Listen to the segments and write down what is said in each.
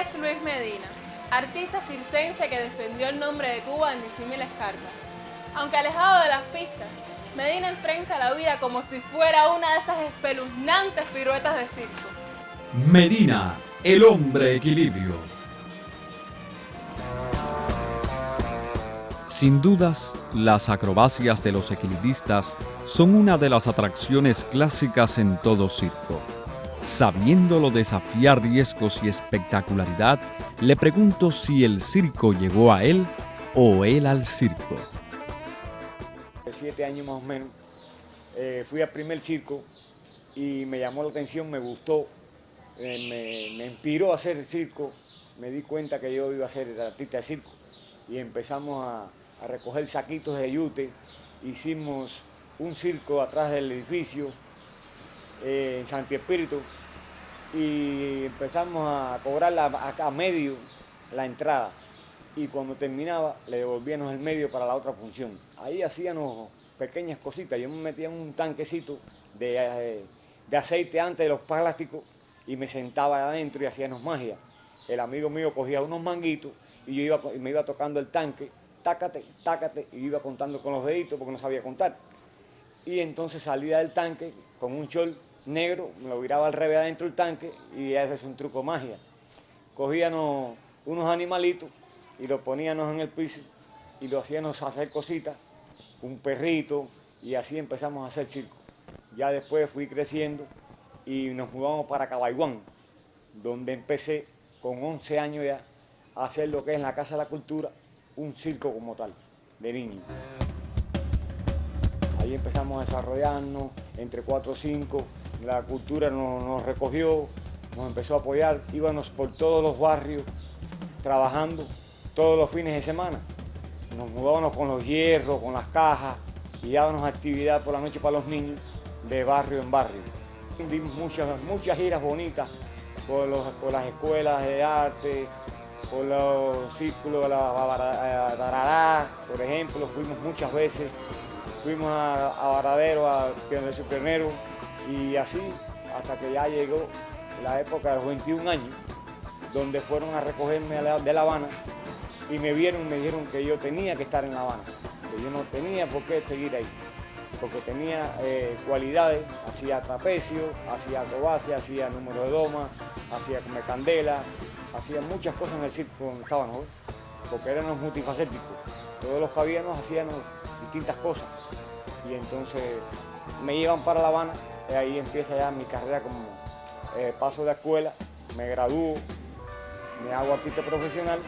es Luis Medina, artista circense que defendió el nombre de Cuba en disímiles cartas. Aunque alejado de las pistas, Medina enfrenta la vida como si fuera una de esas espeluznantes piruetas de circo. Medina, el hombre equilibrio. Sin dudas, las acrobacias de los equilibristas son una de las atracciones clásicas en todo circo. Sabiéndolo desafiar riesgos y espectacularidad, le pregunto si el circo llegó a él o él al circo. 7 años más o menos, fui al primer circo y me llamó la atención, me gustó, me inspiró a hacer el circo, me di cuenta que yo iba a ser el artista de circo y empezamos a recoger saquitos de yute, hicimos un circo atrás del edificio en Santi Espíritu y empezamos a cobrar a medio la entrada y cuando terminaba le devolvíamos el medio para la otra función. Ahí hacíamos pequeñas cositas, yo me metía en un tanquecito de aceite antes de los plásticos y me sentaba adentro y hacíamos magia. El amigo mío cogía unos manguitos y yo me iba tocando el tanque, tácate, tácate, y iba contando con los deditos porque no sabía contar. Y entonces salía del tanque con un short negro, me lo viraba al revés adentro del tanque y ese es un truco de magia. Cogíamos unos animalitos y los poníamos en el piso y lo hacíamos hacer cositas, un perrito, y así empezamos a hacer circo. Ya después fui creciendo y nos mudamos para Cabaiguán, donde empecé con 11 años ya a hacer lo que es en la Casa de la Cultura, un circo como tal, de niños. Ahí empezamos a desarrollarnos, entre 4 o 5, la cultura nos recogió, nos empezó a apoyar, íbamos por todos los barrios trabajando todos los fines de semana. Nos mudábamos con los hierros, con las cajas y dábamos actividad por la noche para los niños de barrio en barrio. Dimos muchas giras bonitas por las escuelas de arte, por los círculos de la Tarará, por ejemplo, fuimos muchas veces, fuimos a Varadero, a Pionero, y así hasta que ya llegó la época de los 21 años, donde fueron a recogerme de La Habana y me vieron y me dijeron que yo tenía que estar en La Habana, que yo no tenía por qué seguir ahí, porque tenía cualidades, hacía trapecio, hacía acrobacia, hacía número de doma, hacía come candela, hacía muchas cosas en el circo donde estábamos, porque éramos multifacéticos, todos los que habíamos hacíamos distintas cosas, y entonces me llevan para La Habana, y ahí empieza ya mi carrera como paso de escuela, me gradúo, me hago artista profesional,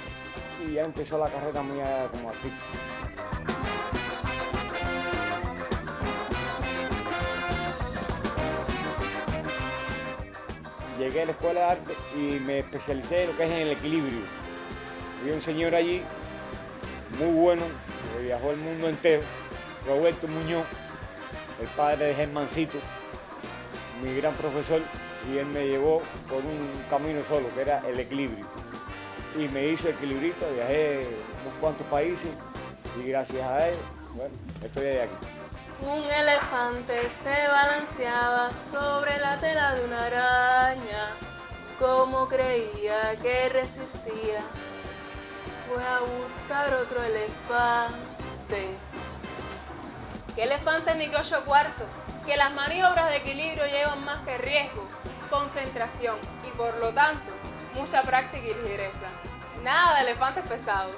y ya empezó la carrera mía como artista. Llegué a la escuela de arte y me especialicé en lo que es en el equilibrio. Había un señor allí, muy bueno, que viajó el mundo entero, Roberto Muñoz, el padre de Germancito, mi gran profesor, y él me llevó por un camino solo, que era el equilibrio. Y me hizo equilibrista, viajé unos cuantos países y gracias a él, bueno, estoy aquí. Un elefante se balanceaba sobre la tela de una araña. Como creía que resistía, fue a buscar otro elefante. ¿Qué elefante ni qué 8 cuartos? Que las maniobras de equilibrio llevan más que riesgo, concentración y por lo tanto mucha práctica y ligereza. Nada de elefantes pesados.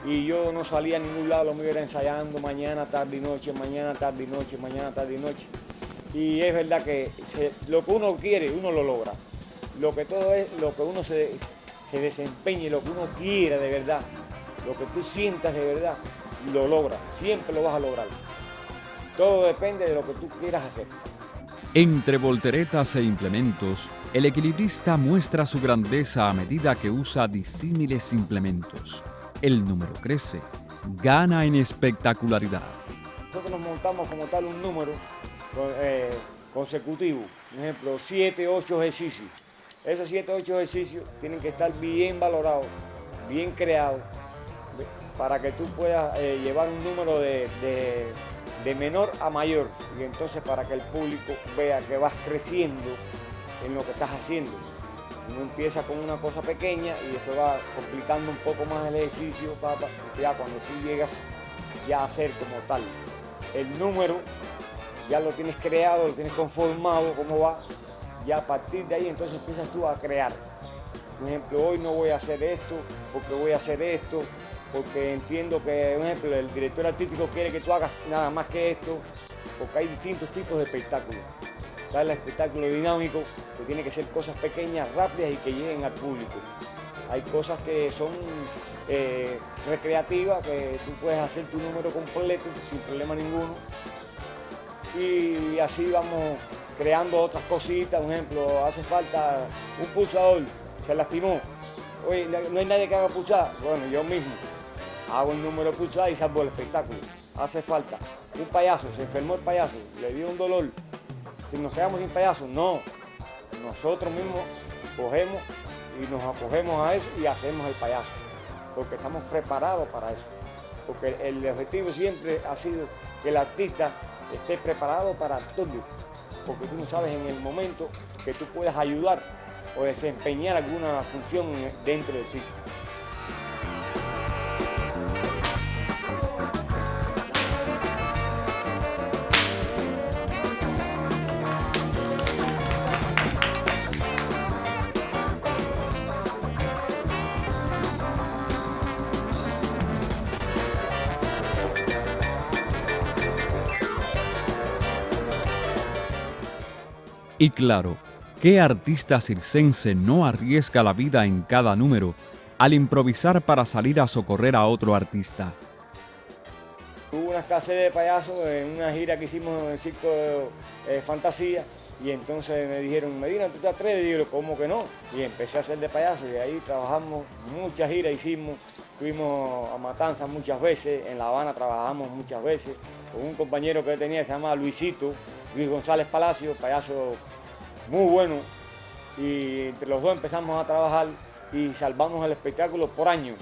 Y yo no salía a ningún lado, lo mío era ensayando mañana, tarde y noche, mañana, tarde y noche, mañana, tarde y noche. Y es verdad que lo que uno quiere, uno lo logra. Lo que todo es, lo que uno se desempeñe, lo que uno quiera de verdad, lo que tú sientas de verdad, lo logras, siempre lo vas a lograr. Todo depende de lo que tú quieras hacer. Entre volteretas e implementos, el equilibrista muestra su grandeza a medida que usa disímiles implementos. El número crece, gana en espectacularidad. Nosotros nos montamos como tal un número consecutivo, por ejemplo, 7, 8 ejercicios. Esos 7, 8 ejercicios tienen que estar bien valorados, bien creados, para que tú puedas llevar un número de menor a mayor, y entonces para que el público vea que vas creciendo en lo que estás haciendo. Uno empieza con una cosa pequeña y después va complicando un poco más el ejercicio, papá, ya cuando tú llegas ya a hacer como tal. El número ya lo tienes creado, lo tienes conformado, cómo va, ya a partir de ahí entonces empiezas tú a crear. Por ejemplo, hoy no voy a hacer esto, porque voy a hacer esto, porque entiendo que, por ejemplo, el director artístico quiere que tú hagas nada más que esto, porque hay distintos tipos de espectáculos. Está el espectáculo dinámico, que tiene que ser cosas pequeñas, rápidas y que lleguen al público. Hay cosas que son recreativas, que tú puedes hacer tu número completo sin problema ninguno. Y así vamos creando otras cositas. Por ejemplo, hace falta un pulsador, se lastimó. Oye, no hay nadie que haga pulsar. Bueno, yo mismo hago el número pulsar y salvo el espectáculo. Hace falta un payaso, se enfermó el payaso, le dio un dolor. Si nos quedamos sin payaso, no. Nosotros mismos cogemos y nos acogemos a eso y hacemos el payaso. Porque estamos preparados para eso. Porque el objetivo siempre ha sido que el artista esté preparado para todo. Porque tú no sabes en el momento que tú puedas ayudar o desempeñar alguna función dentro del circo. Y claro, ¿qué artista circense no arriesga la vida en cada número al improvisar para salir a socorrer a otro artista? Hubo una escasez de payasos en una gira que hicimos en el Circo Fantasía y entonces me dijeron, Medina, ¿tú te atreves? Y yo, ¿cómo que no? Y empecé a hacer de payaso y ahí trabajamos, muchas giras hicimos, fuimos a Matanzas muchas veces, en La Habana trabajamos muchas veces, con un compañero que tenía, se llama Luisito, Luis González Palacio, payaso muy bueno, y entre los dos empezamos a trabajar y salvamos el espectáculo por año.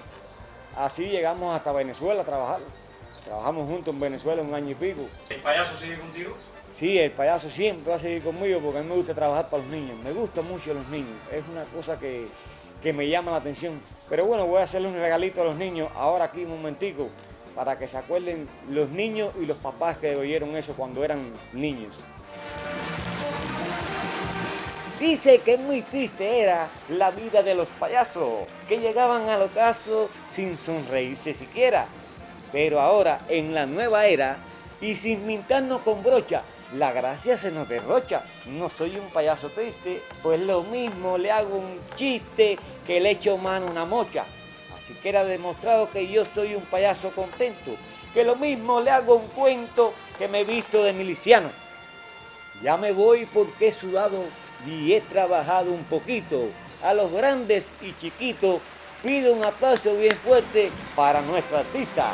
Así llegamos hasta Venezuela a trabajar. Trabajamos juntos en Venezuela 1 año y pico. ¿El payaso sigue contigo? Sí, el payaso siempre va a seguir conmigo porque a mí me gusta trabajar para los niños. Me gustan mucho los niños. Es una cosa que me llama la atención. Pero bueno, voy a hacerle un regalito a los niños ahora aquí un momentico para que se acuerden los niños y los papás que oyeron eso cuando eran niños. Dice que muy triste era la vida de los payasos, que llegaban al ocaso sin sonreírse siquiera. Pero ahora, en la nueva era, y sin mintarnos con brocha, la gracia se nos derrocha. No soy un payaso triste, pues lo mismo le hago un chiste que le echo mano a una mocha. Así que era demostrado que yo soy un payaso contento, que lo mismo le hago un cuento que me he visto de miliciano. Ya me voy porque he sudado y he trabajado un poquito. A los grandes y chiquitos pido un aplauso bien fuerte para nuestro artista.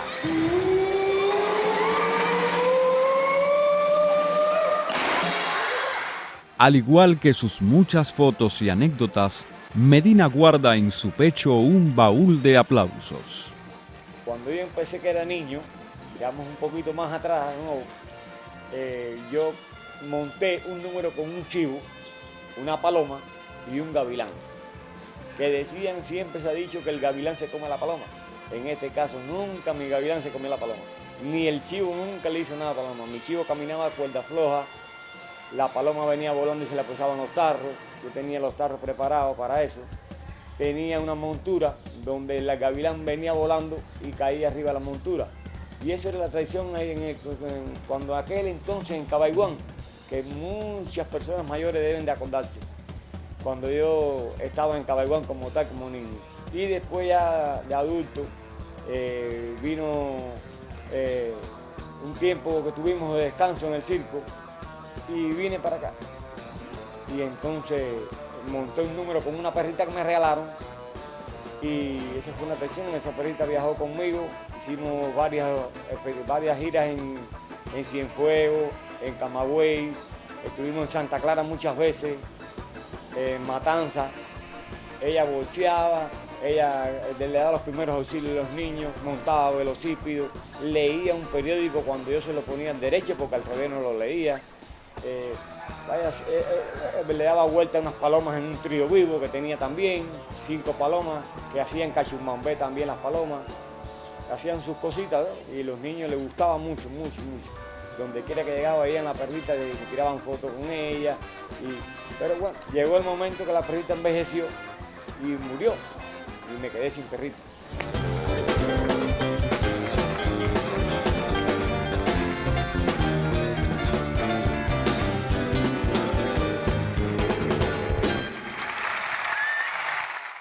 Al igual que sus muchas fotos y anécdotas, Medina guarda en su pecho un baúl de aplausos. Cuando yo empecé que era niño, digamos un poquito más atrás, ¿no? Yo monté un número con un chivo, una paloma y un gavilán. Que decían, siempre se ha dicho que el gavilán se come la paloma. En este caso, nunca mi gavilán se comió la paloma. Ni el chivo nunca le hizo nada a la paloma. Mi chivo caminaba a cuerda floja, la paloma venía volando y se le posaban los tarros. Yo tenía los tarros preparados para eso. Tenía una montura donde el gavilán venía volando y caía arriba de la montura. Y esa era la tradición ahí cuando aquel entonces en Cabaiguán, que muchas personas mayores deben de acordarse. Cuando yo estaba en Cabaiguán como tal, como niño. Y después ya de adulto vino un tiempo que tuvimos de descanso en el circo y vine para acá. Y entonces monté un número con una perrita que me regalaron y esa fue una tradición, esa perrita viajó conmigo, hicimos varias giras en Cienfuegos, en Camagüey, estuvimos en Santa Clara muchas veces, en Matanzas. Ella bolseaba, ella le daba los primeros auxilios a los niños, montaba velocípedo, leía un periódico cuando yo se lo ponía en derecho porque al revés no lo leía. Le daba vuelta a unas palomas en un trío vivo que tenía también, 5 palomas que hacían cachumambé también las palomas, hacían sus cositas, ¿ves? Y los niños les gustaba mucho, mucho, mucho. Donde quiera que llegaba veían la perrita y tiraban fotos con ella. Pero bueno, llegó el momento que la perrita envejeció y murió y me quedé sin perrito.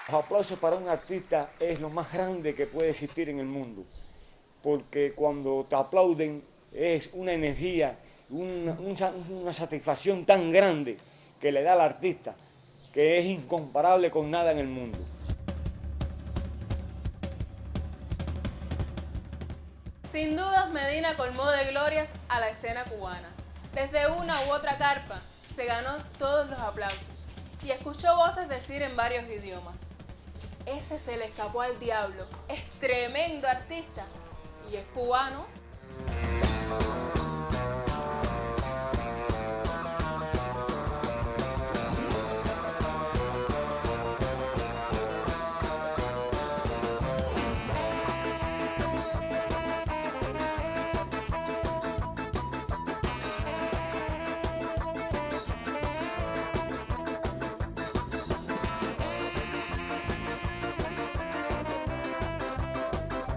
Los aplausos para un artista es lo más grande que puede existir en el mundo, porque cuando te aplauden es una energía, una satisfacción tan grande que le da al artista, que es incomparable con nada en el mundo. Sin dudas, Medina colmó de glorias a la escena cubana. Desde una u otra carpa se ganó todos los aplausos y escuchó voces decir en varios idiomas: ese se le escapó al diablo, es tremendo artista y es cubano.